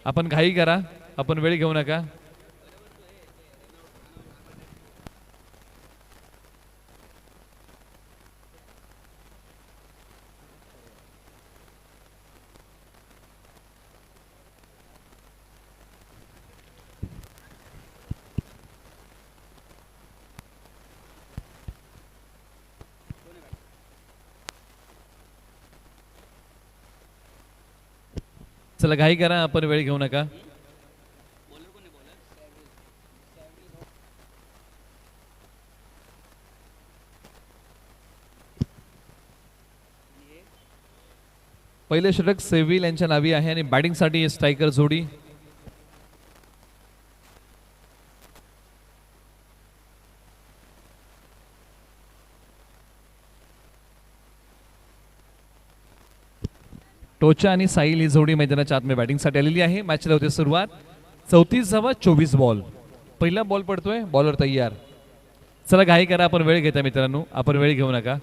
आपण घाई करा, आपण वेळ घेऊ नका. चला घाई करा, आपण वेळ घेऊ नका. पहिले षटक सेव्हिल यांच्या नावी आहे आणि बॅटिंगसाठी स्ट्रायकर जोडी. टोचा आणि साहिल ही जोडी मैदानाच्या आतमध्ये बॅटिंगसाठी आलेली आहे. मॅचला होते सुरुवात. 34 धावा 24 बॉल. पहिला बॉल पडतोय, बॉलर तयार. चला घाई करा, आपण वेळ घेता मित्रांनो, आपण वेळ घेऊ नका.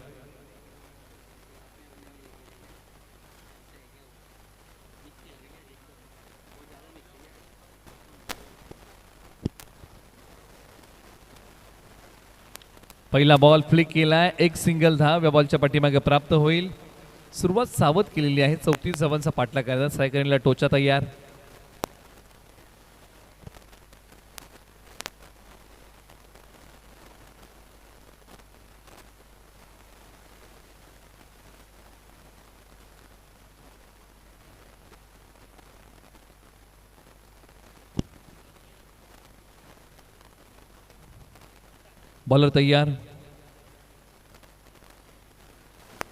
पहिला बॉल फ्लिक केलाय, एक सिंगल धाव या बॉलच्या पाठीमागे प्राप्त होईल. सुरुवात सावध केलेली आहे. 34 धावांचा पाठलाग करायचा. स्ट्रायकरला टोचा तयार. बॉलर तयार.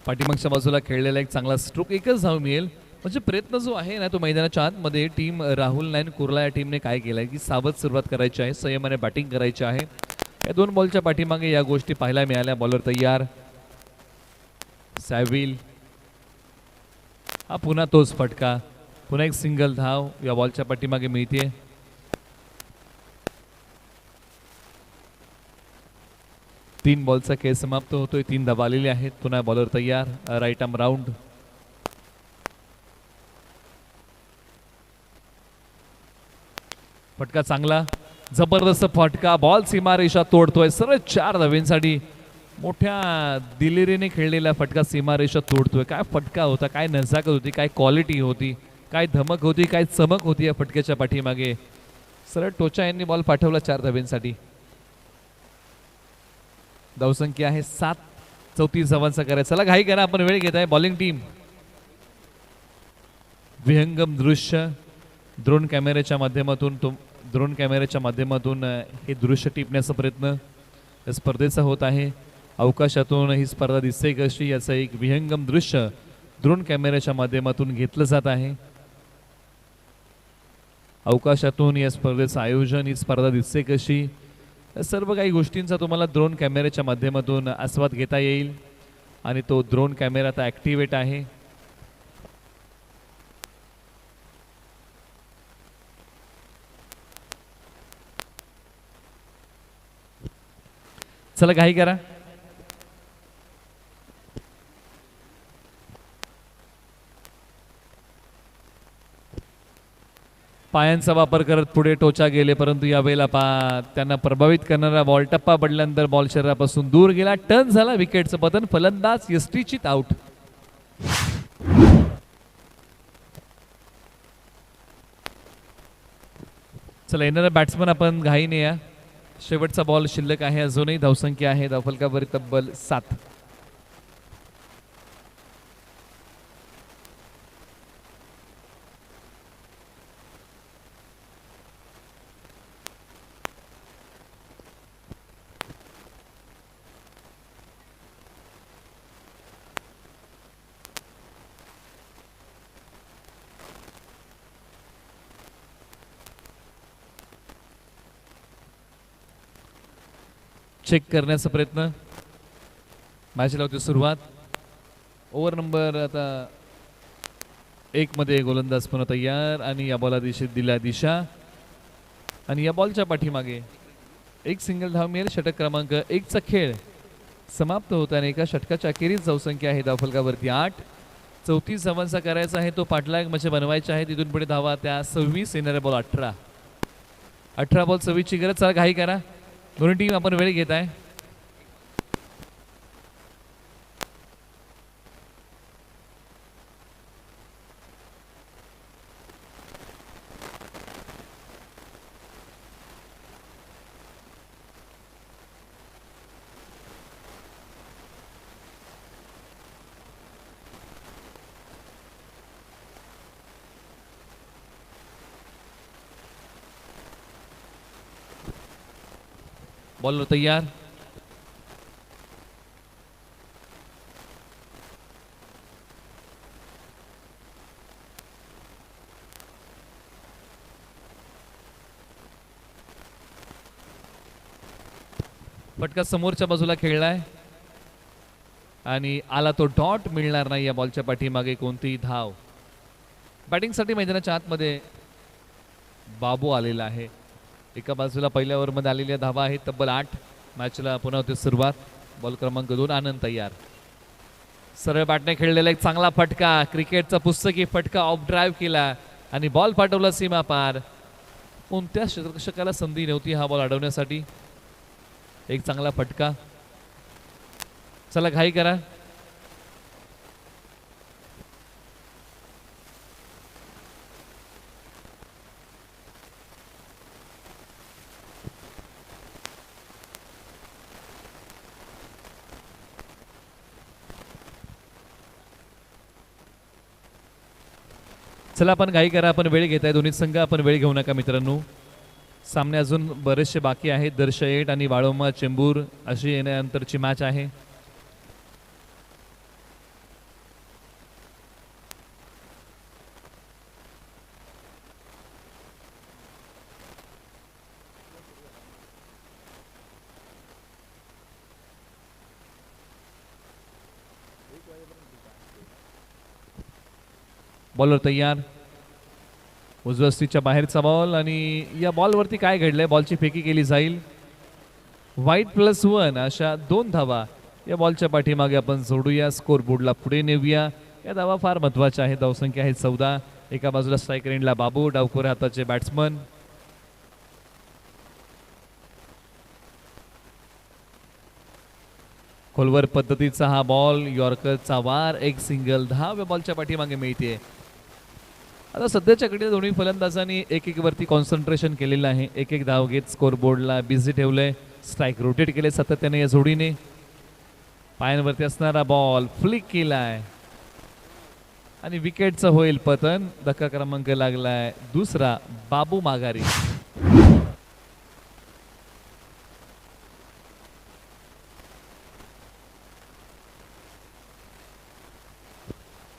पाठीमागच्या बाजूला खेळलेला एक चांगला स्ट्रोक, एकच धाव मिळेल. म्हणजे प्रयत्न जो आहे ना तो मैदानाच्या आतमध्ये टीम राहुल नाईन कुर्ला या टीमने काय केलंय की सावध सुरुवात करायची आहे, संयमाने बॅटिंग करायची आहे. या दोन बॉलच्या पाठीमागे या गोष्टी पाहायला मिळाल्या. बॉलर तयार. सॅव्हिल हा पुन्हा तोच फटका, पुन्हा एक सिंगल धाव या बॉलच्या पाठीमागे मिळते. तीन बॉलचा खेळ समाप्त होतोय. 3 धावा आलेले आहेत. पुन्हा बॉलर तयार. Right arm round. फटका चांगला, जबरदस्त फटका. बॉल सीमारेषा तोडतोय. सरळ 4 धावांसाठी मोठ्या दिलेरीने खेळलेला फटका सीमारेषा तोडतोय. काय फटका होता, काय नजाकत होती, काय क्वालिटी होती, काय धमक होती, काय चमक होती या फटक्याच्या पाठीमागे. सरळ टोचा यांनी बॉल पाठवला 4 धावांसाठी. धावसंख्या आहे 7. 34 धावांचा करायचा. चला घाई करा, आपण वेळ घेत आहे. Bowling team. विहंगम दृश्य ड्रोन कॅमेऱ्याच्या माध्यमातून हे दृश्य टिपण्याचा प्रयत्न या स्पर्धेचा होत आहे. अवकाशातून ही स्पर्धा दिसते कशी याचं एक विहंगम दृश्य ड्रोन कॅमेऱ्याच्या माध्यमातून घेतलं जात आहे. अवकाशातून या स्पर्धेचं आयोजन, ही स्पर्धा दिसते कशी, सर्व काही गोष्टींचा तुम्हाला ड्रोन कॅमेऱ्याच्या माध्यमातून आस्वाद घेता येईल. आणि तो ड्रोन कॅमेरा आता ॲक्टिवेट आहे. चला घाई करा. पायांचा वापर करत पुढे टोचा गेले, परंतु यावेळेला त्यांना प्रभावित करणारा बॉल टप्पा पडल्यानंतर बॉल शरीरापासून दूर गेला. टर्न झाला, विकेटचं पतन. फलंदाज यष्टीचित आउट. चला येणारा बॅट्समन आपण घाईने या. शेवटचा बॉल शिल्लक आहे अजूनही. धावसंख्या आहे धावफलकावर तब्बल 7. चेक करण्याचा प्रयत्न. मॅचला होती सुरुवात. ओव्हर नंबर आता 1 मध्ये गोलंदाज पुन्हा तयार आणि या बॉला दिला दिशा. आणि या बॉलच्या पाठीमागे एक सिंगल धाव मिळेल. षटक क्रमांक 1 चा खेळ समाप्त होताना एका षटकाच्या अखेरीस धावसंख्या आहे धावफलकावरती 8. 34 धावांचा करायचा आहे तो पाठलाग म्हणजे बनवायचा आहे. तिथून पुढे धावा त्या 26 येणारे बॉल 18 बॉल 26 ची गरज. चला घाई करा, दोन्ही टीम आपण वेळ घेत आहे. बॉलर तयार. फटका समोरच्या बाजूला खेळलाय आणि आला तो डॉट. मिळणार नाही या बॉलच्या पाठीमागे कोणतीही धाव. बॅटिंगसाठी मैदानाच्या आतमध्ये बाबू आलेला आहे. एका बाजूला पहिल्या ओव्हरमध्ये आलेल्या धावा आहेत तब्बल 8. मॅचला पुन्हा होते सुरुवात. बॉल क्रमांक 2 आनंद तयार. सरळ बॅटने खेळलेला एक चांगला फटका, क्रिकेटचा पुस्तकी फटका. ऑफ ड्राईव्ह केला आणि बॉल पाठवला सीमा पार. कोणत्या षटकाला संधी नव्हती हा बॉल अडवण्यासाठी. एक चांगला फटका. चला घाई करा. चला आपण घाई करा, आपण वेळ घेताय दोन्ही संघ. आपण वेळ घेऊ नका मित्रांनो. सामने अजून बरेचसे बाकी आहेत. दर्शयेट आणि वाळोमा चेंबूर अशी येण्यानंतरची मॅच आहे. बॉलर तयार. उजव्या स्टिचच्या बाहेरचा बॉल आणि या बॉलवरती काय घडलंय, बॉलची फेकी केली जाईल. वाईट +1 अशा 2 धावा या बॉलच्या पाठीमागे आपण जोडूया. स्कोर बोर्डला पुढे नेऊया. या धावा फार महत्वाच्या आहेत. धावसंख्या आहे 14. एका बाजूला स्ट्राईक रेंजला बाबू, डावखोऱ्या हाताचे बॅट्समन. खोलवर पद्धतीचा हा बॉल, यॉर्करचा वार. एक सिंगल धाव या बॉलच्या पाठीमागे मिळते. आता सध्याच्या घडीला दोन्ही फलंदाजांनी एक वरती कॉन्सन्ट्रेशन केलेलं आहे. एक धाव घेत स्कोर बोर्डला बिझी ठेवलंय. स्ट्राईक रोटेट केले सातत्याने या जोडीने. पायांवरती असणारा बॉल फ्लिक केलाय आणि विकेटचं होईल पतन. धक्का क्रमांक लागलाय दुसरा. बाबू माघारी.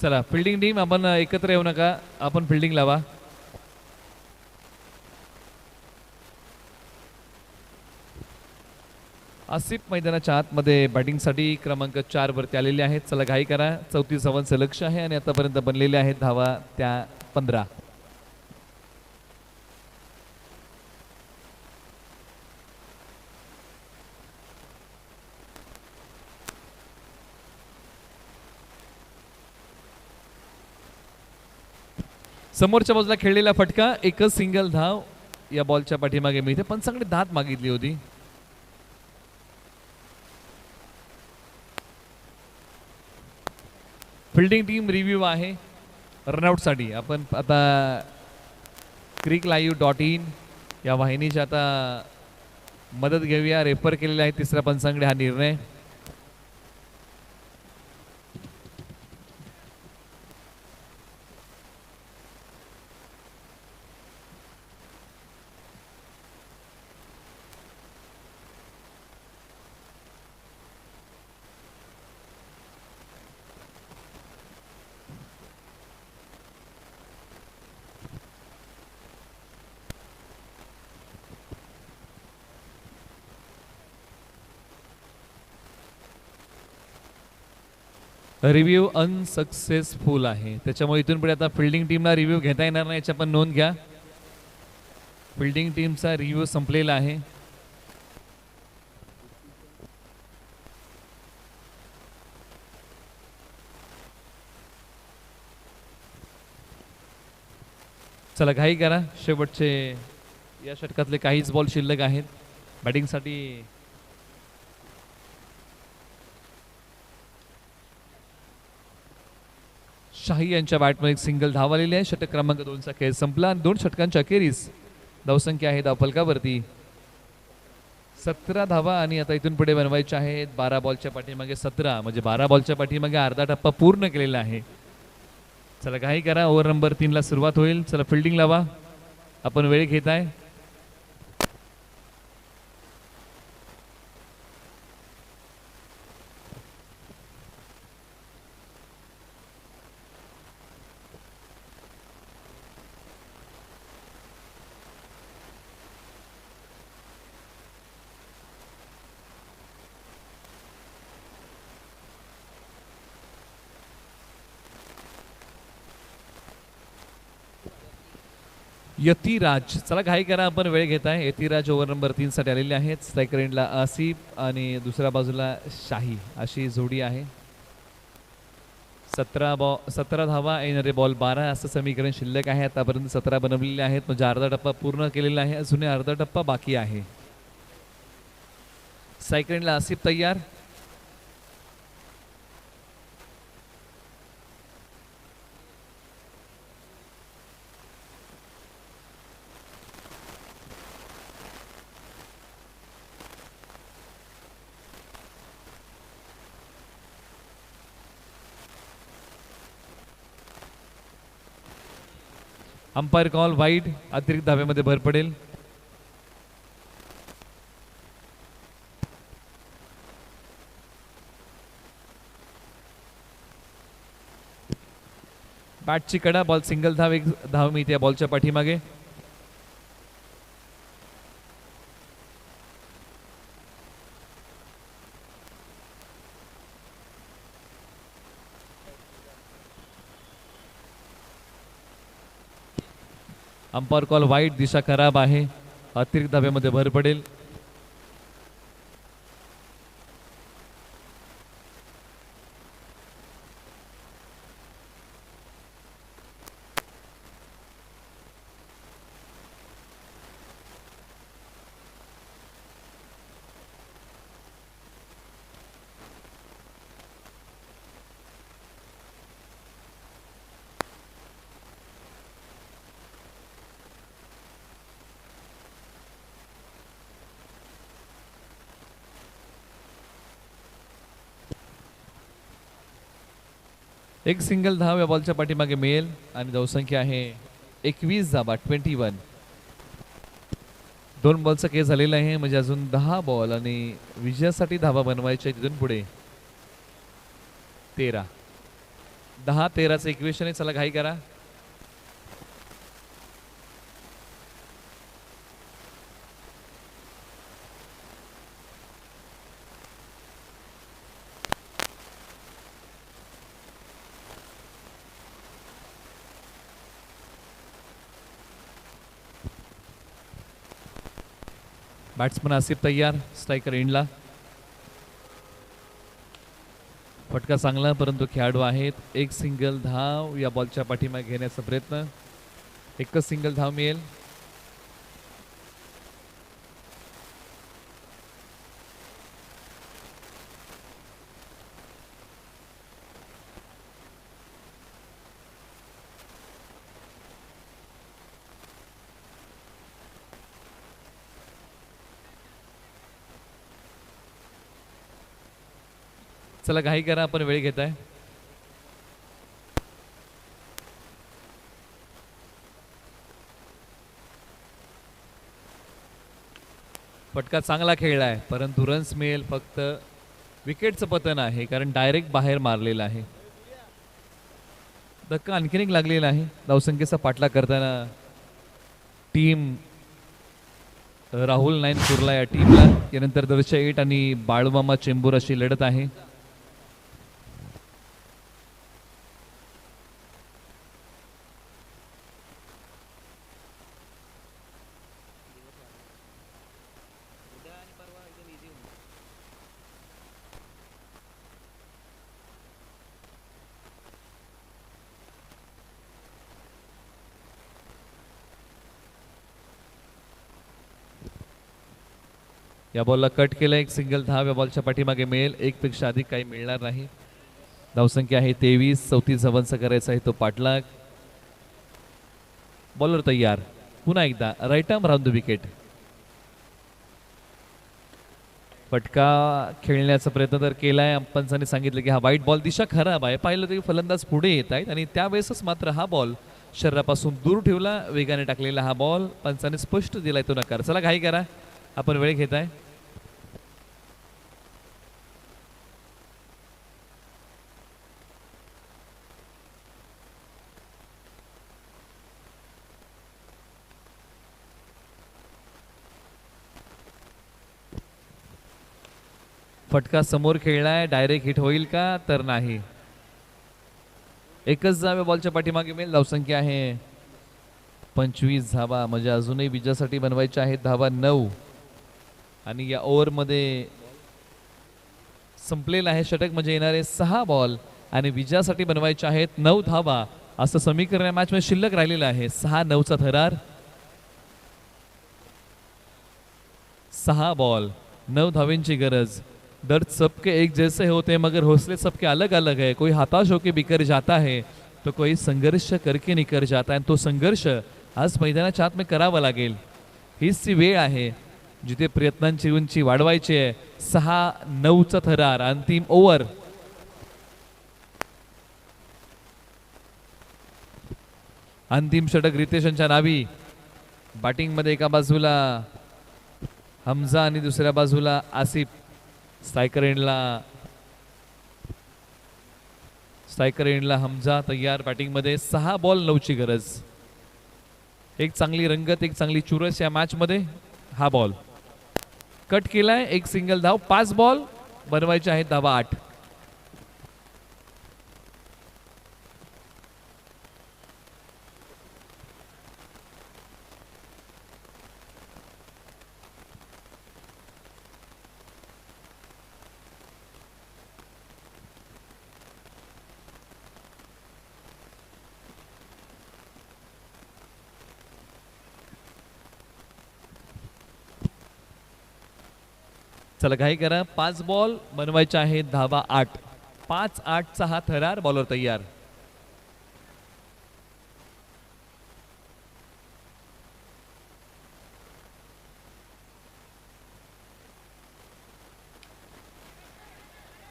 चला फिल्डिंग टीम आपण एकत्र येऊ नका, आपण फिल्डिंग लावा. आसिफ मैदानाच्या आतमध्ये बॅटिंगसाठी क्रमांक 4 वरती आलेले आहेत. चला घाई करा. 34 धावांचं लक्ष आहे आणि आतापर्यंत बनलेले आहेत धावा त्या 15. समोरच्या बाजूला खेळलेला फटका. एकच सिंगल धाव या बॉलच्या पाठीमागे मिळते. पंचांकडे दात मागितली होती. फिल्डिंग टीम रिव्ह्यू आहे रनआउटसाठी. आपण आता cricklive.in या वाहिनीची आता मदत घेऊया. रेफर केलेला आहे तिसऱ्या पंचांकडे हा निर्णय. रिव्ह्यू अनसक्सेसफुल आहे. त्याच्यामुळे इथून पुढे आता फिल्डिंग टीमला रिव्ह्यू घेता येणार नाही, याची आपण नोंद घ्या. फिल्डिंग टीमचा रिव्ह्यू संपलेला आहे. चला घाई करा, शेवटचे या षटकातले काहीच बॉल शिल्लक आहेत. बॅटिंगसाठी शाही यांच्या बॅटमध्ये एक सिंगल धाव आलेली आहे. षटक क्रमांक 2चा खेळ संपला. 2 षटकांच्या अखेरीस धावसंख्या आहे धावफलकावरती 17 धावा आणि आता इथून पुढे बनवायचे आहेत 12 बॉलच्या पाठीमागे 17, म्हणजे 12 बॉलच्या पाठीमागे अर्धा टप्पा पूर्ण केलेला आहे. चला घाई करा, ओव्हर नंबर 3 ला सुरुवात होईल. चला फिल्डिंग लावा, आपण वेळ घेत आहे. यतिराज, चला घाई करा, आपण वेळ घेत आहे. यतिराज ओव्हर नंबर 3 साठी आलेले आहेत. स्ट्रायकर एंडला आसिफ आणि दुसऱ्या बाजूला शाही अशी जोडी आहे. 17 धावा येणारे बॉल 12 असं समीकरण शिल्लक आहे. आतापर्यंत 17 बनवलेले आहेत, म्हणजे अर्धा टप्पा पूर्ण केलेला आहे. अजून अर्धा टप्पा बाकी आहे. स्ट्रायकर एंडला आसिफ तयार. अंपायर कॉल वाईड, अतिरिक्त धाब्यामध्ये भर पडेल. बॅटची कडा, बॉल सिंगल धाव, एक धाव मिळते या बॉलच्या पाठीमागे. अंपायर कॉल वाईट, दिशा खराब आहे, अतिरिक्त धाब्यामध्ये भर पडेल. एक सिंगल धाव या बॉलच्या पाठीमागे मिळेल आणि धावसंख्या आहे 21 धावा, 21. 2 बॉलचा केस झालेला आहे, म्हणजे अजून 10 बॉल आणि विजयासाठी धावा बनवायच्या. तिथून पुढे 13, 10-13चं इक्वेशन आहे. चला घाई करा. बॅट्समन आसिफ तयार. स्ट्रायकर एंडला. फटका चांगला, परंतु खेळाडू आहेत. एक सिंगल धाव या बॉलच्या पाठीमागे घेण्याचा प्रयत्न. एकच सिंगल धाव मिळेल. चला घाई करा, आपण वेळ घेत आहे. फटका चांगला खेळला आहे, परंतु रन्स मिळेल फक्त. विकेटचं पतन आहे, कारण डायरेक्ट बाहेर मारलेला आहे. धक्का आणखीन एक लागलेला आहे. धावसंख्येचा पाठलाग करताना टीम राहुल नाईनपूरला या टीमला. यानंतर दर्शा 8 आणि बाळूमामा चेंबूर अशी लढत आहे. या बॉलला कट केलं, एक सिंगल धाव या बॉलच्या पाठीमागे मिळेल, एक पेक्षा अधिक काही मिळणार नाही. धावसंख्या आहे 23. 34 धावांचा करायचा आहे तो पाठलाग. बॉलर तयार, पुन्हा एकदा right arm round the wicket. फटका खेळण्याचा प्रयत्न तर केलाय, अंपांनी सांगितलं की हा वाईट बॉल, दिशा खराब आहे. पाहिलं तरी फलंदाज पुढे येत आहेत आणि त्यावेळेसच मात्र हा बॉल शरीरापासून दूर ठेवला, वेगाने टाकलेला हा बॉल पंचाने स्पष्ट दिलाय तो नकार. चला घाई करा, आपण वेळ घेताय. फटका समोर खेळलाय, डायरेक्ट हिट होईल का, तर नाही. एकच धाव बॉलच्या पाठीमागे मिळेल. धावसंख्या आहे 25 धावा, म्हणजे अजूनही विजयासाठी बनवायच्या आहेत धावा 9. आणि या ओव्हरमध्ये संपलेला आहे षटक, म्हणजे येणारे 6 बॉल आणि विजयासाठी बनवायचे आहेत 9 धावा. असं समीकरण या मॅच मध्ये शिल्लक राहिलेलं आहे. 6-9चा थरार. 6 बॉल 9 धावेंची गरज. दर्द सबके एक जैसे होते मगर हौसले सबके अलग अलग है. कोई हताश होके बिखर जाता है तो कोई संघर्ष करके निखर जाता है. तो संघर्ष आज मैदानाच्या आत में करावा लागेल. हीच ती वेळ आहे जिथे प्रयत्नांची उंची वाढवायची आहे. 6-9चा थरार, अंतिम ओव्हर. अंतिम षटक रितेशनच्या नावी. बॅटिंग मध्ये एका बाजूला हमजा आणि दुसऱ्या बाजूला आसिफ. स्ट्रायकर एंडला हमजा तयार. बॅटिंग मध्ये 6 बॉल 9ची गरज. एक चांगली रंगत, एक चांगली चुरस या मॅच मध्ये. हा बॉल कट केलाय, एक सिंगल धाव. 5 बॉल बनवायचे आहेत धावा 8. चला घाई करा, 5 बॉल बनवायचे आहेत धावा 8. 5-8चा हा थरार. बॉलर तयार.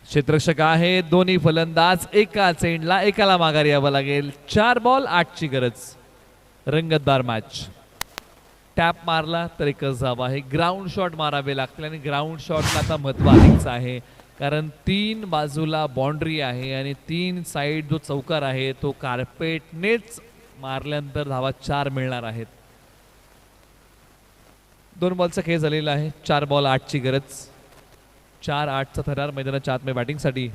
क्षेत्ररक्षक आहे, दोन्ही फलंदाज एकाच एंडला, एकाला माघारी यावं लागेल. 4 बॉल 8ची गरज. रंगतदार मॅच. टॅप मारला तर एकच धाव आहे. ग्राउंड शॉट मारावे लागतील आणि ग्राउंड शॉटला आता महत्त्व अधिकच आहे, कारण 3 बाजूला बाउंड्री आहे आणि 3 साइड जो चौकार आहे तो कार्पेटनेच मारल्यानंतर धावा 4 मिळणार आहेत. 2 बॉलचा खेळ झालेला आहे. 4 बॉल 8ची गरज. 4-8चा थरार मैदानाच्या आत में बॅटिंगसाठी.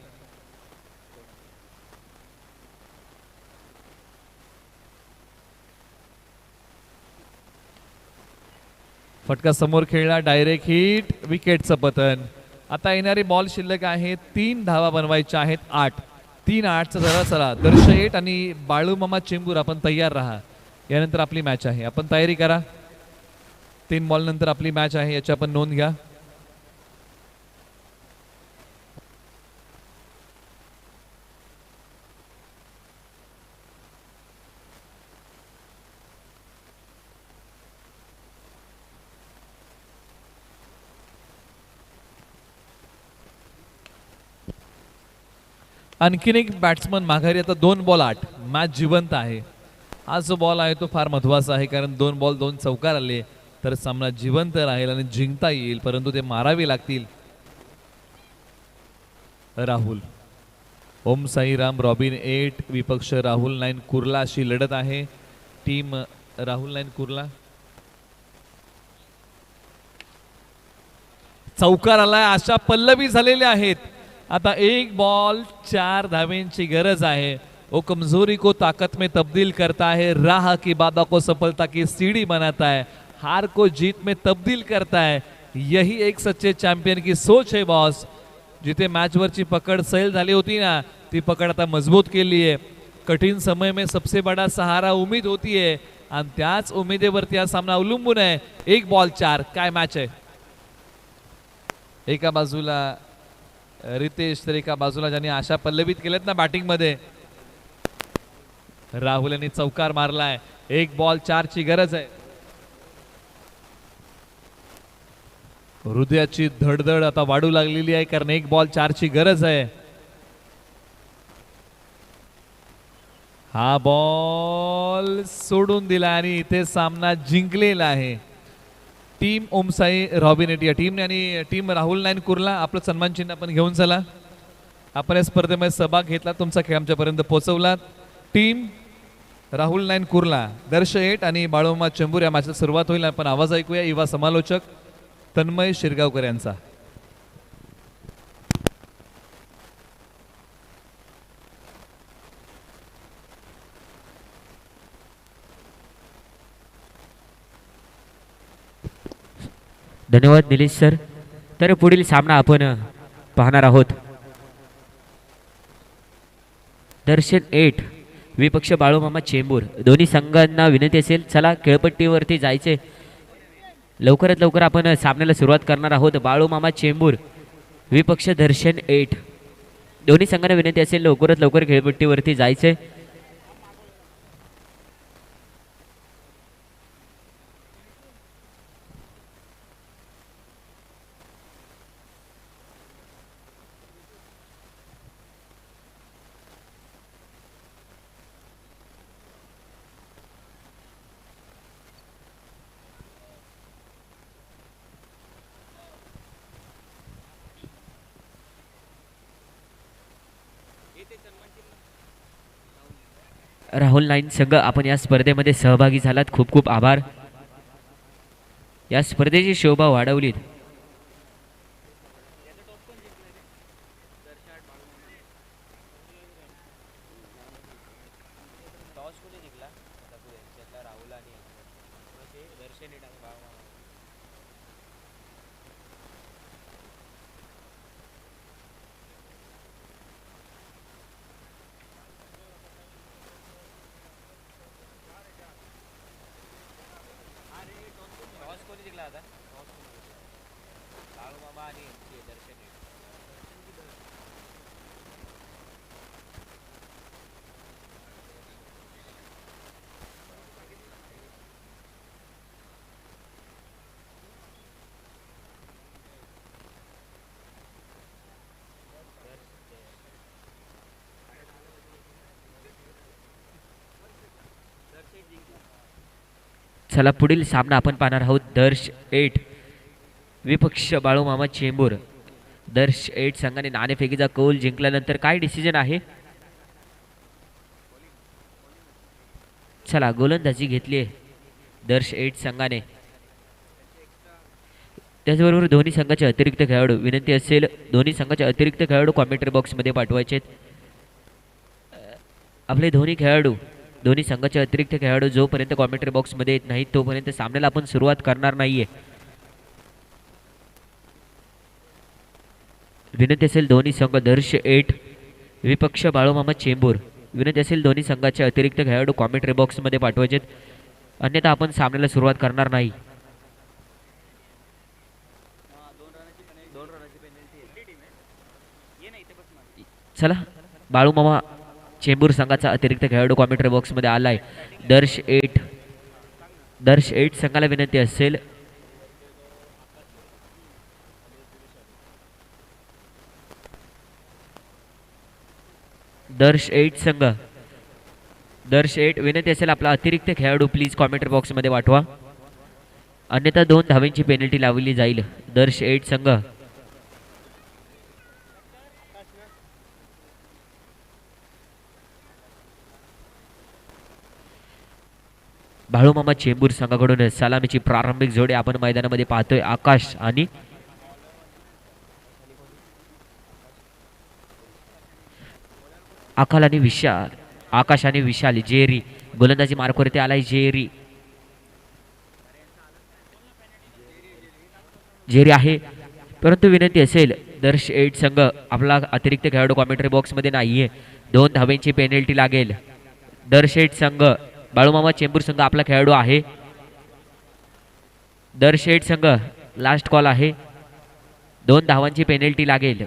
फटका समोर खेळला, डायरेक्ट हिट, विकेटचं पतन. आता येणारे बॉल शिल्लक आहे 3 धावा बनवायच्या आहेत 8. 3-8चा धरा. चला दर्श 8 आणि बाळू मामा चेंबूर आपण तयार राहा. यानंतर आपली मॅच आहे, आपण तयारी करा. 3 बॉल नंतर आपली मॅच आहे, याची आपण नोंद घ्या. आणखीन एक बॅट्समन माघारी. आता 2 बॉल 8. मॅच जिवंत आहे. हा जो बॉल आहे तो फार महत्वाचा आहे, कारण 2 बॉल 2 चौकार आले तर सामना जिवंत राहील आणि जिंकता येईल, परंतु ते मारावे लागतील. राहुल. ओम साईराम रॉबिन 8, विपक्ष राहुल 9 कुर्ला अशी लढत आहे. टीम राहुल 9 कुर्ला. चौकार आलाय, आशा पल्लवी झालेल्या आहेत. आता 1 बॉल 4 धावेंची गरज आहे. वो कमजोरी को ताकत में तब्दील करता है, राह की बाधा को सफलता की सीढ़ी बनाता है, हार को जीत में तब्दील करता है. यही एक सच्चे चॅम्पियन की सोच है बॉस. जिथे मॅचवरची पकड सैल झाली होती ना, ती पकड आता मजबूत केली आहे. कठीण समय में सबसे बड़ा सहारा उम्मीद होती है आणि त्याच उमेदीवरती हा सामना अवलंबून आहे. 1 बॉल 4. काय मॅच आहे. एका बाजूला रितेश तर एका बाजूला ज्यांनी आशा पल्लवित केलेत ना बॅटिंग मध्ये. राहुल यांनी चौकार मारलाय. 1 बॉल 4 ची गरज आहे. हृदयाची धडधड आता वाढू लागलेली आहे कारण 1 बॉल 4 ची गरज आहे. हा बॉल सोडून दिला आणि इथे सामना जिंकलेला आहे. टीम ओमसाई रॉबिनेट या टीमने आणि टीम राहुल नाईन कुर्ला आपलं सन्मान चिन्ह आपण घेऊन चला. आपण या स्पर्धेमध्ये सहभाग घेतला, तुमचा खेळ आमच्यापर्यंत पोहोचवला. टीम राहुल नाईन कुर्ला, दर्श 8 आणि बाळोमा चेंबूर या मॅचला सुरुवात होईल. आपण आवाज ऐकूया युवा समालोचक तन्मय शिरगावकर यांचा. धन्यवाद निलेश सर. तर पुढील सामना आपण पाहणार आहोत. दर्शन 8 विपक्ष बाळूमामा चेंबूर. दोन्ही संघांना विनंती असेल, चला खेळपट्टीवरती जायचे. लवकरात लवकर आपण सामन्याला सुरुवात करणार आहोत. बाळूमामा चेंबूर विपक्ष दर्शन 8. दोन्ही संघांना विनंती असेल, लवकरात लवकर खेळपट्टीवरती जायचे. राहुल नाईन संघ, आपण या स्पर्धेमध्ये सहभागी झालात, खूप खूप आभार. या स्पर्धेची शोभा वाढवलीत. चला पुढील सामना आपण पाहणार आहोत. दर्श 8 विपक्ष बाळूमामा चेंबूर. दर्श 8 संघाने नाणेफेकीचा कौल जिंकल्यानंतर काय डिसिजन आहे? चला गोलंदाजी घेतली आहे दर्श 8 संघाने. त्याचबरोबर दोन्ही संघाचे अतिरिक्त खेळाडू, विनंती असेल दोन्ही संघाचे अतिरिक्त खेळाडू कॉमेंट्री बॉक्समध्ये पाठवायचे. आपले दोन्ही संघाचे अतिरिक्त खेळाडू जोपर्यंत कॉमेंट्री बॉक्समध्ये येत नाहीत तोपर्यंत सामन्याला आपण सुरुवात करणार नाहीये. विनंती असेल दोन्ही संघ दर्श 8 विपक्ष बाळूमामा चेंबूर, विनंती असेल दोन्ही संघाचे अतिरिक्त खेळाडू कॉमेंट्री बॉक्समध्ये पाठवायचे, अन्यथा आपण सामन्याला सुरुवात करणार नाही. चला बाळूमामा चेंबूर संघाचा अतिरिक्त खेळाडू कॉमेंट्री बॉक्समध्ये आलाय. दर्श 8 संघाला विनंती असेल दर्श 8 विनंती असेल आपला अतिरिक्त खेळाडू प्लीज कॉमेंट्री बॉक्समध्ये पाठवा, अन्यथा 2 धावांची पेनल्टी लावली जाईल. दर्श 8 संघ बाळूमामा चेंबूर संघाकडून सलामीची प्रारंभिक जोडी आपण मैदानामध्ये पाहतोय. आकाश आणि विशाल जेरी गोलंदाजी मार्कवरती आलाय. जेरी आहे, परंतु विनंती असेल दर्श 8 संघ आपला अतिरिक्त खेळाडू कॉमेंट्री बॉक्समध्ये नाहीये, 2 धावेंची पेनल्टी लागेल. दर्श 8 संघ बाळूमामा चेंबूर संघ आपला खेळाडू आहे. दर्श 8 संघ लास्ट कॉल आहे. 2 धावांची पेनल्टी लागेल.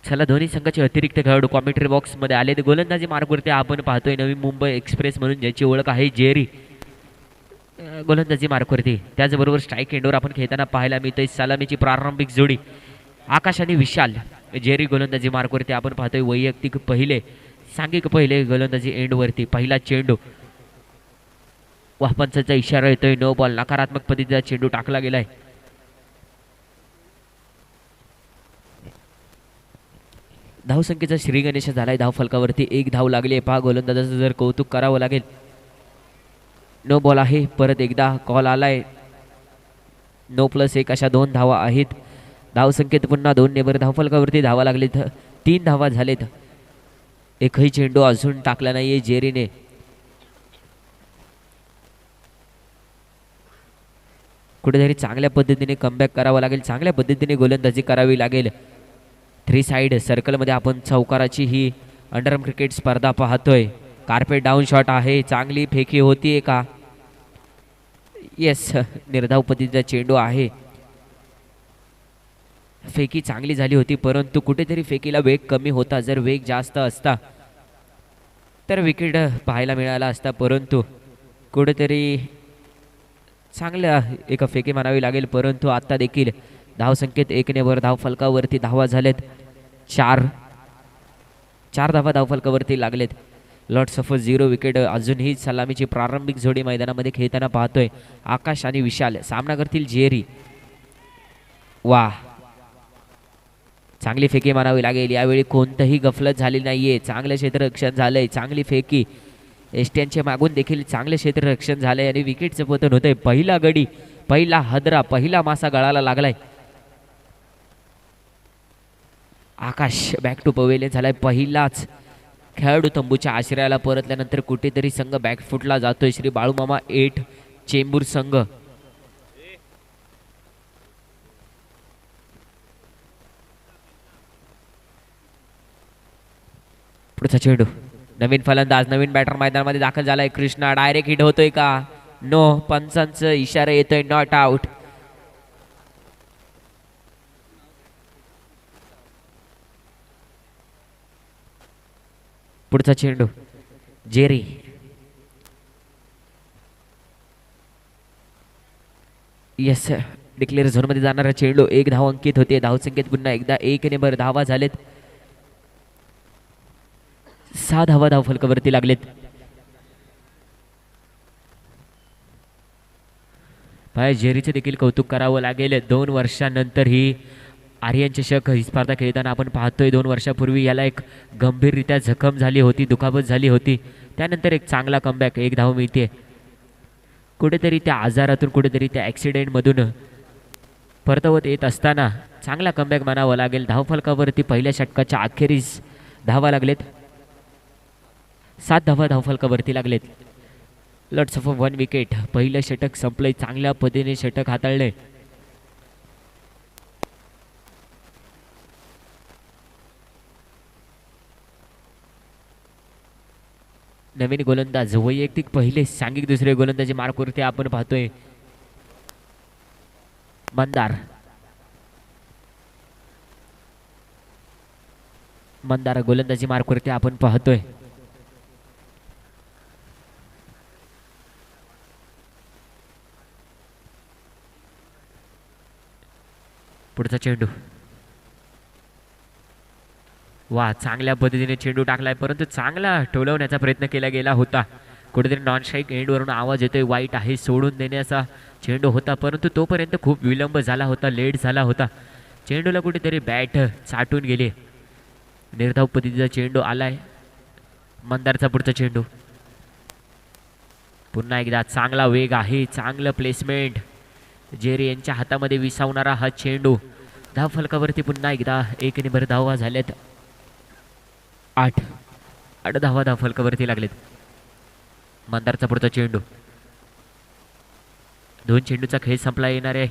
चला दोन्ही संघाचे अतिरिक्त खेळाडू कॉमेंट्री बॉक्समध्ये आले. ते गोलंदाजी मार्गवरती आपण पाहतोय नवी मुंबई एक्सप्रेस म्हणून ज्याची ओळख आहे जेरी. गोलंदाजी मार्गवरती त्याचबरोबर स्ट्राईक एंडवर आपण खेळताना पाहायला मिळतोय सलामीची प्रारंभिक जोडी आकाश आणि विशाल. जेरी गोलंदाजी मार्गवरती आपण पाहतोय वैयक्तिक पहिले सांघिक पहिले गोलंदाजी एंडवरती पहिला चेंडू. वापंचाचा इशारा येतोय. No ball. नकारात्मक पद्धतीचा चेंडू टाकला गेलाय. धावसंख्येचा श्री गणेश झालाय. धाव फलकावरती 1 धाव लागली आहे. पहा गोलंदाजाचं जर कौतुक करावं लागेल. नो बॉल आहे. परत एकदा कॉल आलाय. 9+1 अशा 2 धावा आहेत. धावसंख्येत पुन्हा 2 नेबर. धावफलकावरती धावा लागलेत. 3 धावा झालेत. एकही चेंडू अजून टाकला नाहीये जेरीने. कुठेतरी चांगल्या पद्धतीने कमबॅक करावा लागेल. चांगल्या पद्धतीने गोलंदाजी करावी लागेल. 3 साइड सर्कलमध्ये आपण चौकाराची ही अंडरआर्म क्रिकेट स्पर्धा पाहतोय. कार्पेट डाऊन शॉट आहे. चांगली फेकी होतीये का? येस. निर्धाव पद्धतीचा चेंडू आहे. फेकी चांगली झाली होती परंतु कुठेतरी फेकीला वेग कमी होता. जर वेग जास्त असता तर विकेट पाहायला मिळाला असता. परंतु कुठेतरी चांगल्या एका फेकी मानावी लागेल. परंतु आता देखील धावसंख्येत 1 नेवर. धाव फलकावरती धावा झालेत 4 धावा धाव फलकावरती लागलेत. Lots of 0 wicket. अजूनही सलामीची प्रारंभिक जोडी मैदानामध्ये खेळताना पाहतोय आकाश आणि विशाल. सामना करतील जेरी. वा, चांगली फेकी मानावी लागेल. यावेळी कोणतंही गफलत झाली नाहीये. चांगलं क्षेत्ररक्षण झालंय. चांगली फेकी. एसटीएनच्या मागून देखील चांगले क्षेत्ररक्षण झालंय आणि विकेटचं पतन होतंय. पहिला गडी, पहिला हदरा, पहिला मासा गळाला लागलाय. आकाश बॅक टू पवेलियन झालाय. पहिलाच खेळाडू तंबूच्या आश्रयाला परतल्यानंतर कुठेतरी संघ बॅकफुटला जातोय. श्री बाळूमामा 8 चेंबूर संघ. पुढचा चेंडू. नवीन फलंदाज, नवीन बॅटर मैदानामध्ये दाखल झालाय. कृष्णा डायरेक्ट हिट होतोय का? नो. पंचांचा इशारा येतोय. Not out. पुढचा चेंडू. जेरी. येस. डिक्लेअर झोनमध्ये जाणारा चेंडू. 1 धाव अंकित होते. धावसंख्येत पुन्हा एकदा 1 नेबर. धावा झालेत 6 धावा धाव फलकावरती लागलेत. पाय जेरीचे देखील कौतुक करावं लागेल. 2 वर्षांनंतर ही आर्यन चषक ही स्पर्धा खेळताना आपण पाहतोय. 2 वर्षापूर्वी याला एक गंभीररित्या जखम झाली होती, दुखापत झाली होती. त्यानंतर एक चांगला कमबॅक. 1 धाव मिळते. कुठेतरी त्या आजारातून, कुठेतरी त्या ॲक्सिडेंटमधून परतवत येत असताना चांगला कमबॅक मानावा लागेल. धावफलकावरती पहिल्या षटकाच्या अखेरीस धावा लागलेत. 7 धावा धावफलकावरती लागलेत. Lots of 1 wicket. पहिलं षटक संपलंय. चांगल्या पद्धतीने षटक हाताळले. नवीन गोलंदाज वैयक्तिक पहिले सांघिक दुसरे गोलंदाजी मार्कवरती आपण पाहतोय मंदार. गोलंदाजी मार्कवरती आपण पाहतोय. पुढचा चेंडू. वा, चांगल्या पद्धतीने चेंडू टाकलाय परंतु चांगला टोलवण्याचा प्रयत्न केला गेला होता. कुठेतरी नॉन स्ट्राईक एंडवरून आवाज येतोय. वाईट आहे. सोडून देण्याचा चेंडू होता परंतु तोपर्यंत खूप विलंब झाला होता. लेट झाला होता. चेंडूला कुठेतरी बॅट चाटून गेले. निर्धाव पद्धतीचा चेंडू आलाय. मंदारचा पुढचा चेंडू. पुन्हा एकदा चांगला वेग आहे. चांगलं प्लेसमेंट. जेरी यांच्या हातामध्ये विसावणारा हा चेंडू. धाव फलकावरती पुन्हा एकदा 1 नेबर. धावा झाल्यात 8 धावा धाव फलकावरती लागलेत. मंदारचा पुढचा चेंडू. 2 चेंडूचा खेळ संपला येणार आहे.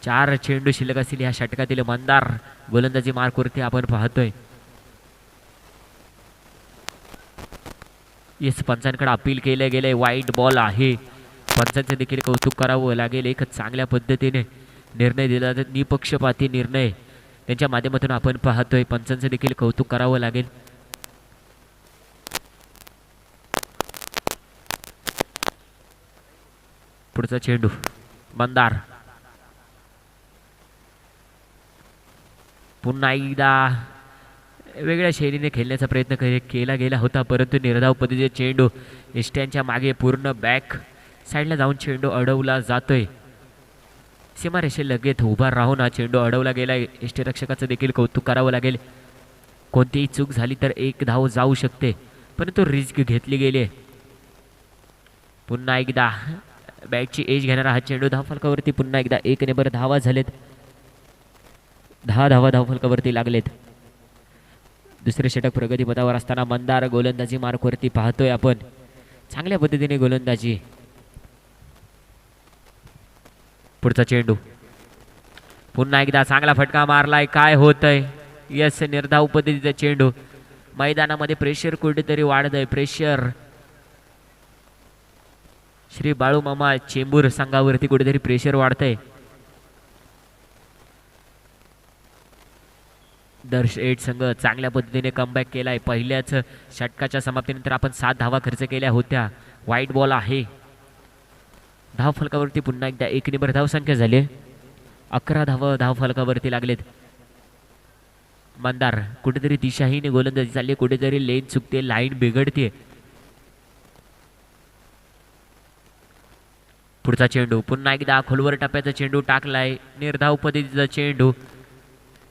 4 चेंडू शिल्लक असतील ह्या षटकातील. मंदार गोलंदाजी मार्कवरती आपण पाहतोय. येस, पंचांकडे अपील केलं गेलंय. वाईट बॉल आहे. पंचांचं देखील कौतुक करावं लागेल. एक चांगल्या पद्धतीने निर्णय दिला तर निपक्षपाती निर्णय त्यांच्या माध्यमातून आपण पाहतोय. पंचांचं देखील कौतुक करावं लागेल. पुढचा चेंडू मंदार, पुन्हा एकदा वेगळ्या शैलीने खेळण्याचा प्रयत्न केला गेला होता, परंतु निर्धाव पद्धतीचे चेंडू एष्ट्यांच्या मागे पूर्ण बॅक साईडला जाऊन चेंडू अडवला जातोय. सीमारेषे लगेच उभा राहून हा चेंडू अडवला गेला. यष्टीरक्षकाचं देखील कौतुक करावं लागेल. कोणतीही चूक झाली तर एक धाव जाऊ शकते, परंतु रिस्क घेतली गेली. पुन्हा एकदा बॅटची एज घेणारा हा चेंडू धावफलकावरती पुन्हा एकदा 1 ने धावा झालेत. 10 धावा धावफलकावरती लागलेत. दुसरे षटक प्रगतीपथावर असताना मंदार गोलंदाजी मार्कवरती पाहतोय आपण. चांगल्या पद्धतीने गोलंदाजी. पुढचा चेंडू पुन्हा एकदा चांगला फटका मारलाय. काय होतंय? यस, निर्धाव पद्धतीचा चेंडू. मैदानामध्ये प्रेशर कुठेतरी वाढतंय. प्रेशर श्री बाळूमामा चेंबूर संघावरती कुठेतरी प्रेशर वाढतंय. दर्श 8 संघ चांगल्या पद्धतीने कमबॅक केलाय. पहिल्याच षटकाच्या समाप्तीनंतर आपण 7 धावा खर्च केल्या होत्या. वाईट बॉल आहे. धाव फलकावरती पुन्हा एकदा 1 ने धावसंख्या झाली. 11 धावा धाव फलकावरती लागलेत. मंदार कुठेतरी दिशाहीने गोलंदाजी चालली. कुठेतरी लेन चुकते, लाईन बिघडते. पुढचा चेंडू पुन्हा एकदा खोलवर टप्प्याचा चेंडू टाकलाय. निर्धाव पद्धतीचा चेंडू.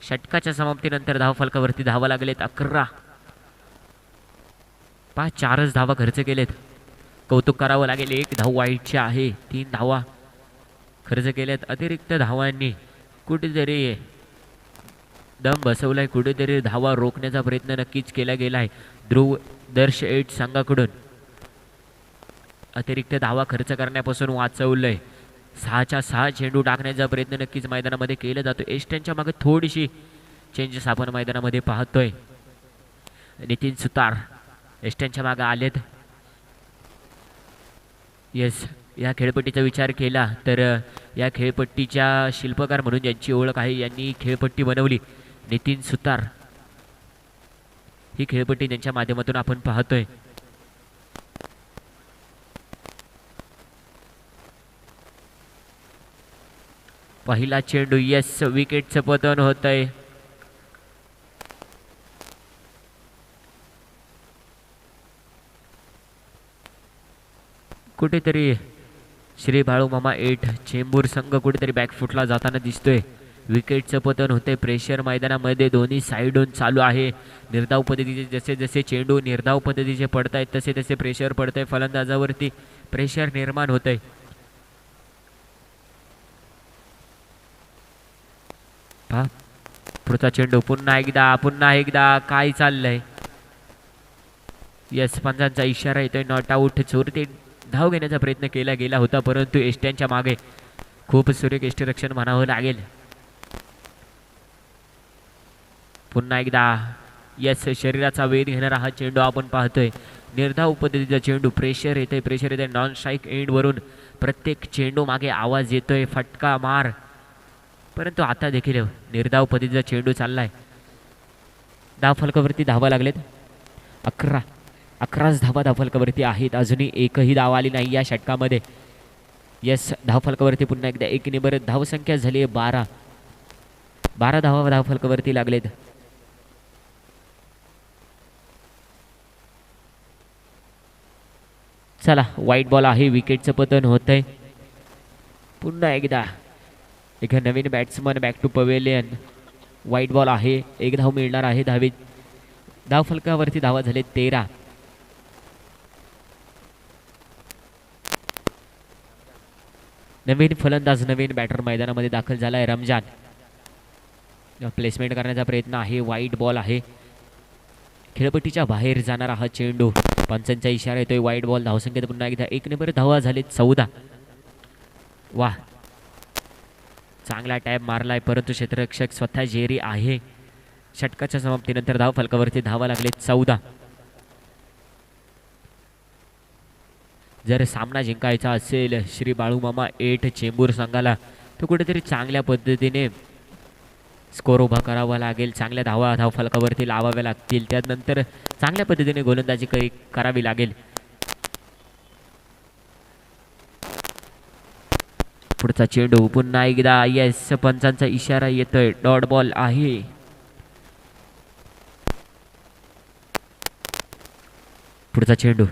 षटकाच्या समाप्तीनंतर धाव फलकावरती धावा लागलेत 11. 4च धावा खर्च केलेत. कौतुक करावं लागेल. 1 धाव वाईटची आहे. 3 धावा खर्च केल्यात. अतिरिक्त धावांनी कुठेतरी दम बसवलाय. कुठेतरी धावा रोखण्याचा प्रयत्न नक्कीच केला गेलाय. ध्रुव दर्श 8 संघाकडून अतिरिक्त धावा खर्च करण्यापासून वाचवलंय. 6च्या 6 चेंडू टाकण्याचा प्रयत्न नक्कीच मैदानामध्ये केला जातो. एष्ट्यांच्या मागे थोडीशी चेंजेस आपण मैदानामध्ये पाहतोय. नितीन सुतार एष्ट्यांच्या मागे आलेत. येस, या खेळपट्टीचा विचार केला तर या खेळपट्टीच्या शिल्पकार म्हणून ज्यांची ओळख आहे यांनी खेळपट्टी बनवली. नितीन सुतार ही खेळपट्टी त्यांच्या माध्यमातून आपण पाहतोय. पहिला चेंडू. येस, विकेटचं पतन होतंय. कुठेतरी श्री बाळूमामा 8 चेंबूर संघ कुठेतरी बॅकफुटला जाताना दिसतोय. विकेटचं पतन होतंय. प्रेशर मैदानामध्ये दोन्ही साईडून चालू आहे. निर्धाव पद्धतीचे जसे जसे चेंडू निर्धाव पद्धतीचे पडत आहेत तसे तसे प्रेशर पडतंय. फलंदाजावरती प्रेशर निर्माण होतंय. पुढचा चेंडू पुन्हा एकदा काय चाललंय? यस, पंचांचा इशारा येतोय. Not out. चोरते धाव घेण्याचा प्रयत्न केला गेला होता, परंतु एष्ट्यांच्या मागे खूप सुरेख यष्टीरक्षण म्हणावं लागेल. पुन्हा एकदा यस, शरीराचा वेध घेणारा हा चेंडू आपण पाहतोय. निर्धाव पद्धतीचा चेंडू. प्रेशर येते नॉन स्ट्राईक एंडवरून. प्रत्येक चेंडू मागे आवाज येतोय फटका मार, परंतु आता देखील निर्धाव पद्धतीचा चेंडू चाललाय. धाव फलकावरती धावा लागलेत 11च धावा धाव फलकावरती आहेत. अजूनही एकही धाव आली नाही या षटकामध्ये. यस, धाव फलकावरती पुन्हा एकदा 1 ने धावसंख्या झाली 12 धावा धाव फलकावरती लागलेत. चला, वाईट बॉल आहे. विकेटचं पतन होतंय. पुन्हा एकदा एक नवीन बॅट्समन बॅक टू पवेलियन. वाईट बॉल आहे. 1 धाव मिळणार आहे धावीत. धाव फलकावरती धावा झाले 13. नवीन फलंदाज नवीन बॅटर मैदानामध्ये दाखल झालाय. रमजान प्लेसमेंट करण्याचा प्रयत्न आहे. वाईट बॉल आहे. खेळपट्टीच्या बाहेर जाणारा हा चेंडू. पंचांचा इशारा येतोय. वाईट बॉल. धावसंख्येत पुन्हा एकदा 1 ने धावा झालेत 14. वाह, चांगला टॅप मारलाय, परंतु क्षेत्ररक्षक स्वतः जेरी आहे. षटकाच्या समाप्तीनंतर धाव फलकावरती धावा लागले 14. जर सामना जिंकायचा असेल श्री बाळूमामा 8 चेंबूर संघाला तर कुठेतरी चांगल्या पद्धतीने स्कोर उभा करावा लागेल, चांगल्या धावफलकावरती लावाव्या लागतील, त्यानंतर चांगल्या पद्धतीने गोलंदाजी करावी लागेल. पुढचा चेंडू पुन्हा एकदा येस, पंचांचा इशारा येतोय, डॉट बॉल आहे. पुढचा चेंडू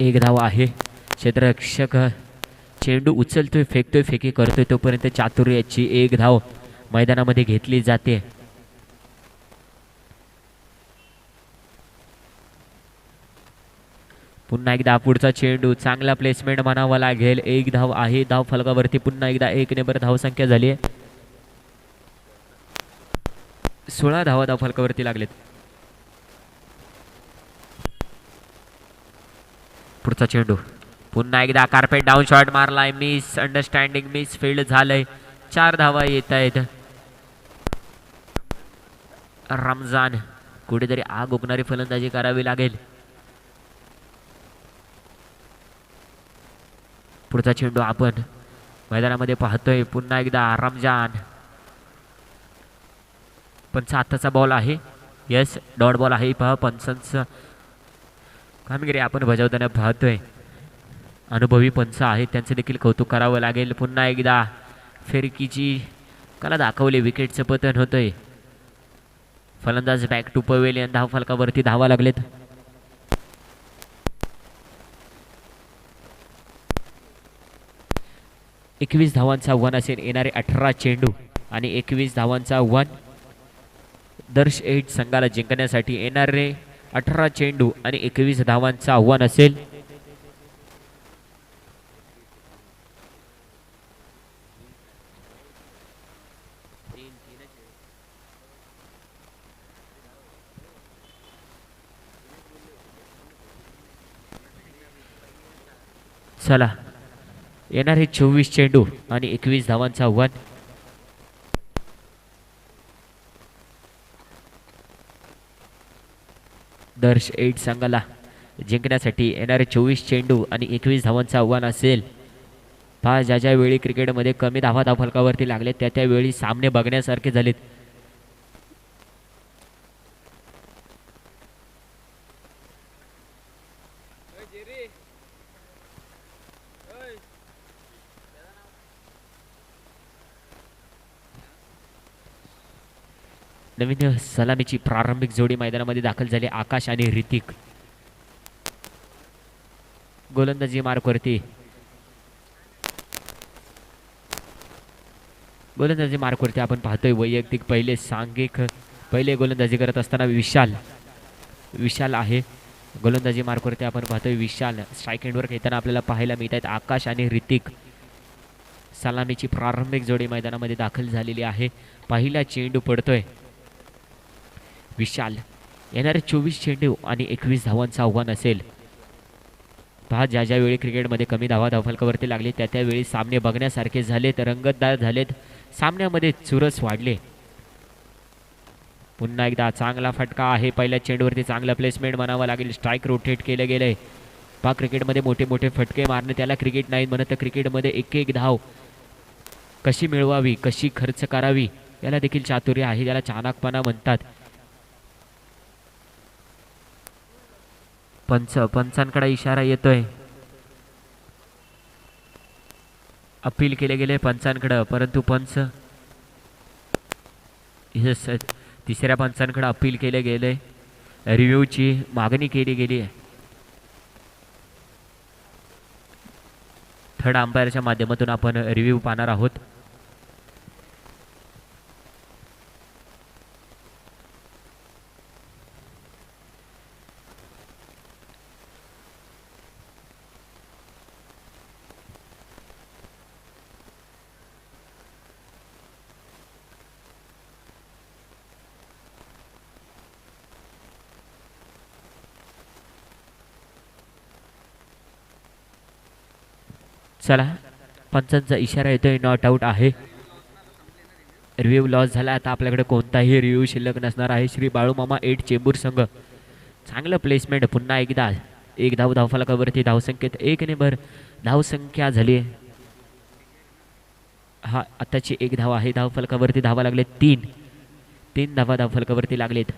एक धाव आहे. क्षेत्ररक्षक चेंडू उचलतोय, फेकतोय, फेकी करतोय, तोपर्यंत चातुर्याची एक धाव मैदानामध्ये घेतली जाते. पुन्हा एकदा पुढचा चेंडू, चांगला प्लेसमेंट म्हणावा लागेल. एक धाव आहे. धाव फलकावरती पुन्हा एकदा 1 नंबर धावसंख्या झाली आहे. 16 धावा धाव फलकावरती लागलेत. पुढचा चेंडू पुन्हा एकदा कार्पेट डाऊन शॉट मारलाय, मिस अंडरस्टँडिंग, मिस फील्ड झालंय. 4 धावा येत आहेत. रमजान कुठेतरी आग ओकणारी फलंदाजी करावी लागेल. पुढचा चेंडू आपण मैदानामध्ये पाहतोय, पुन्हा एकदा रमजान. पंच आताचा बॉल आहे. येस, डॉट बॉल आहे. पहा पंचांचं कामगिरी आपण बजावताना पाहतोय. अनुभवी पंच आहेत, त्यांचं देखील कौतुक करावं लागेल. पुन्हा एकदा फिरकीची कला दाखवली, विकेटचं पतन होतंय. फलंदाज बॅक टू पवेलियन. धाव फलकावरती धावा लागलेत. एकवीस धावांचा वन असेल. येणारे 18 चेंडू आणि 21 धावांचा वन. दर्श 8 संघाला जिंकण्यासाठी येणारे 18 चेंडू आणि 21 धावांचा आव्हान असेल. चला, येणारे 24 चेंडू आणि 21 धावांचा आव्हान. दर्श 8 संघाला जिंकण्यासाठी येणारे 24 चेंडू आणि 21 धावांचं आव्हान असेल. पहा, ज्या ज्या वेळी क्रिकेटमध्ये कमी धावा धाव फलकावरती लागले त्या त्यावेळी सामने बघण्यासारखे झालेत. नवीन सलामीची प्रारंभिक जोडी मैदानामध्ये दाखल झाली. आकाश आणि ऋतिक. गोलंदाजी मार्कवरती आपण पाहतोय वैयक्तिक पहिले गोलंदाजी करत असताना विशाल आहे. गोलंदाजी मार्कवरती आपण पाहतोय विशाल. स्ट्राईक एंडवर खेळताना आपल्याला पाहायला मिळत आहेत आकाश आणि ऋतिक. सलामीची प्रारंभिक जोडी मैदानामध्ये दाखल झालेली आहे. पहिला चेंडू पडतोय. विशाल. येणारे 24 चेंडू आणि 21 धावांचं आव्हान असेल. पहा, ज्या ज्या वेळी क्रिकेटमध्ये कमी धावा धावफलकावरती लागले त्या त्यावेळी सामने बघण्यासारखे झालेत, रंगतदार झालेत, सामन्यामध्ये चुरस वाढले. पुन्हा एकदा चांगला फटका आहे. पहिल्या चेंडूवरती चांगला प्लेसमेंट म्हणावं लागेल. स्ट्राईक रोटेट केले गेले. पहा, क्रिकेटमध्ये मोठे मोठे फटके मारणे त्याला क्रिकेट नाही म्हणत. क्रिकेटमध्ये एक एक धाव कशी मिळवावी, कशी खर्च करावी याला देखील चातुर्य आहे. त्याला चाणाकपणा म्हणतात. पंचांकडे इशारा येतोय. अपील केले गेले पंचांकडे, परंतु पंच तिसऱ्या पंचांकडे अपील केले गेले. रिव्ह्यूची मागणी केली गेली आहे. थर्ड अंपायरच्या माध्यमातून आपण रिव्ह्यू पाहणार आहोत. चला, पंचांचा इशारा येतोय. नॉट आउट आहे. रिव्ह्यू लॉस झाला. आता आपल्याकडे कोणताही रिव्ह्यू शिल्लक नसणार आहे. श्री बाळूमामा 8 चेंबूर संघ चांगलं प्लेसमेंट. पुन्हा एकदा एक धावफलकावरती धावसंख्येत 1 ने भर धावसंख्या झाली. हा आताची 1 धाव आहे. धावफलकावरती धावा लागलेत 3 धावा धावफलकावरती लागलेत.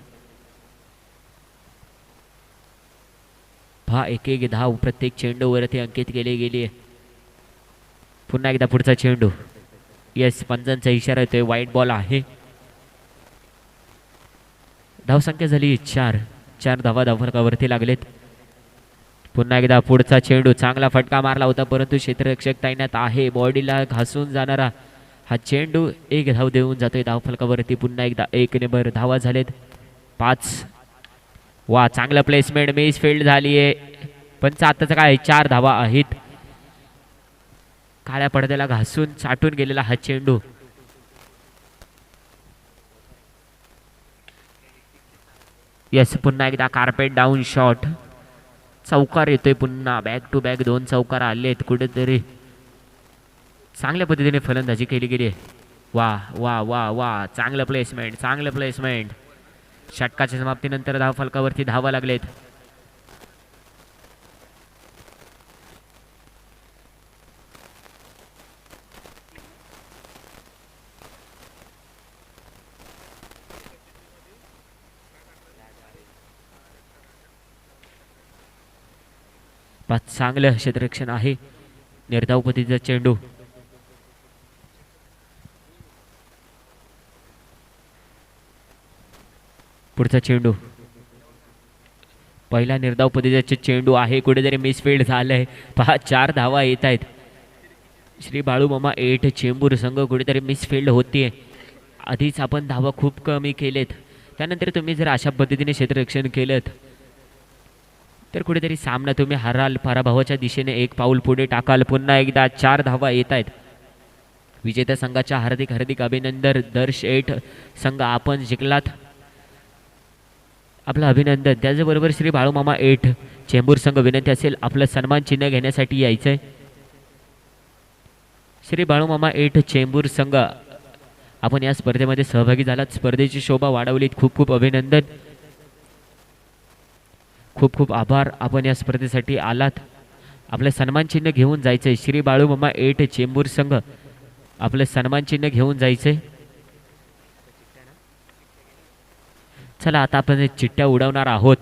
पहा 1-1 धाव प्रत्येक चेंडूवरती अंकित केली गेली आहे. पुन्हा एकदा पुढचा चेंडू. येस, पंचांचा इशारा येतोय, वाईट बॉल आहे. धावसंख्या झाली 4 धावा धावफलकावरती लागलेत. पुन्हा एकदा पुढचा चेंडू. चांगला फटका मारला होता परंतु क्षेत्ररक्षक तैनात आहे. बॉडीला घासून जाणारा हा चेंडू 1 धाव देऊन जातोय धावफलकावरती. पुन्हा एकदा 1 ने भर धावा झालेत 5. वा, चांगलं प्लेसमेंट. मिस फील्ड झाली आहे पण आताचं काय 4 धावा आहेत. काळ्या पडद्याला घासून चाटून गेलेला हा चेंडू. येस, पुन्हा एकदा कार्पेट डाऊन शॉट. चौकार येतोय पुन्हा. बॅक टू बॅक 2 चौकार आलेत. कुठेतरी चांगल्या पद्धतीने फलंदाजी केली गेली आहे. वा वा वा वा, चांगलं प्लेसमेंट. षटकाच्या समाप्तीनंतर धावफलकावरती धावा लागलेत. चांगलं क्षेत्ररक्षण आहे. निर्धाव पद्धतीचा चेंडू. पुढचा चेंडू. पहिला निर्धाव पद्धतीचा चेंडू आहे. कुठेतरी मिसफील्ड झालंय. पहा 4 धावा येत आहेत. श्री बाळूमामा 8 चेंबूर संघ कुठेतरी मिसफील्ड होतीये. आधीच आपण धावा खूप कमी केलेत. त्यानंतर तुम्ही जर अशा पद्धतीने क्षेत्ररक्षण केलं तर कुठेतरी सामना तुम्ही हराल. पराभवाच्या दिशेने 1 पाऊल पुढे टाकाल. पुन्हा एकदा 4 धावा येत आहेत. विजेत्या संघाच्या हार्दिक अभिनंदन. दर्श 8 संघ आपण जिंकलात, आपलं अभिनंदन. त्याचबरोबर श्री बाळूमामा 8 चेंबूर संघ विनंती असेल आपलं सन्मान चिन्ह घेण्यासाठी यायचंय. श्री बाळूमामा 8 चेंबूर संघ आपण या स्पर्धेमध्ये सहभागी झालात. स्पर्धेची शोभा वाढवलीत. खूप अभिनंदन. खूप आभार. आपण या स्पर्धेसाठी आलात. आपलं सन्मान चिन्ह घेऊन जायचंय. श्री बाळूमामा 8 चेंबूर संघ आपलं सन्मान चिन्ह घेऊन जायचंय. चला आता आपण चिठ्ठ्या उडवणार आहोत.